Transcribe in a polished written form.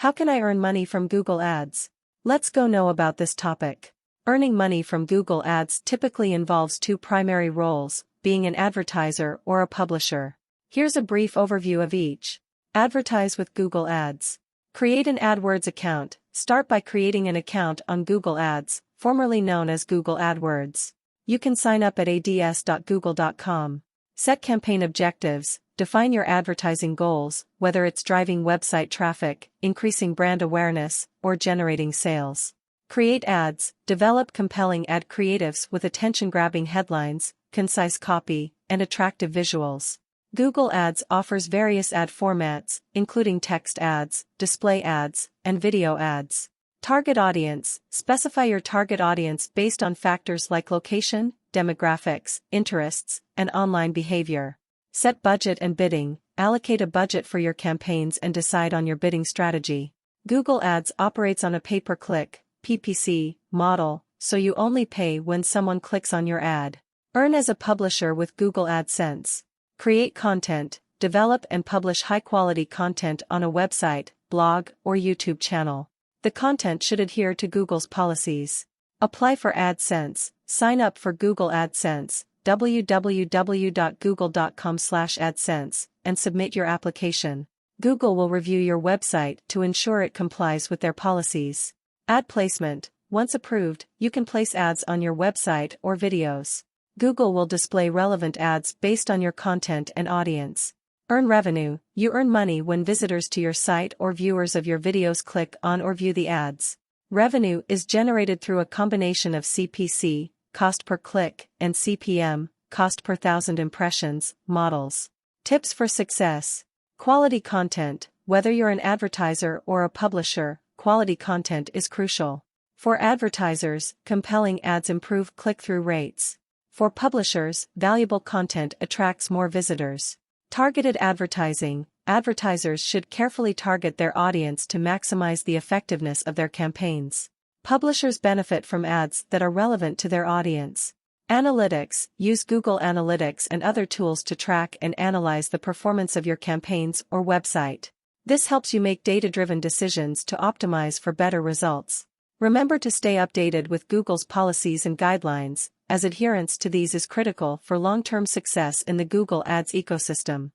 How can I earn money from Google Ads? Let's go know about this topic. Earning money from Google Ads typically involves two primary roles, being an advertiser or a publisher. Here's a brief overview of each. Advertise with Google Ads. Create an AdWords account. Start by creating an account on Google Ads, formerly known as Google AdWords. You can sign up at ads.google.com. Set campaign objectives. Define your advertising goals, whether it's driving website traffic, increasing brand awareness, or generating sales. Create ads. Develop compelling ad creatives with attention-grabbing headlines, concise copy, and attractive visuals. Google Ads offers various ad formats, including text ads, display ads, and video ads. Target audience. Specify your target audience based on factors like location, demographics, interests, and online behavior. Set budget and bidding. Allocate a budget for your campaigns and decide on your bidding strategy. Google Ads operates on a pay-per-click model, so you only pay when someone clicks on your ad. Earn as a publisher with Google AdSense. Create content. Develop and publish high-quality content on a website, blog, or YouTube channel. The content should adhere to Google's policies. Apply for AdSense. Sign up for Google AdSense, www.google.com/AdSense, and submit your application. Google will review your website to ensure it complies with their policies. Ad placement. Once approved, you can place ads on your website or videos. Google will display relevant ads based on your content and audience. Earn revenue. You earn money when visitors to your site or viewers of your videos click on or view the ads. Revenue is generated through a combination of CPC, cost per click, and CPM, cost per thousand impressions, models. Tips for success. Quality content. Whether you're an advertiser or a publisher, quality content is crucial. For advertisers, compelling ads improve click-through rates. For publishers, valuable content attracts more visitors. Targeted advertising. Advertisers should carefully target their audience to maximize the effectiveness of their campaigns. Publishers benefit from ads that are relevant to their audience. Analytics. Use Google Analytics and other tools to track and analyze the performance of your campaigns or website. This helps you make data-driven decisions to optimize for better results. Remember to stay updated with Google's policies and guidelines, as adherence to these is critical for long-term success in the Google Ads ecosystem.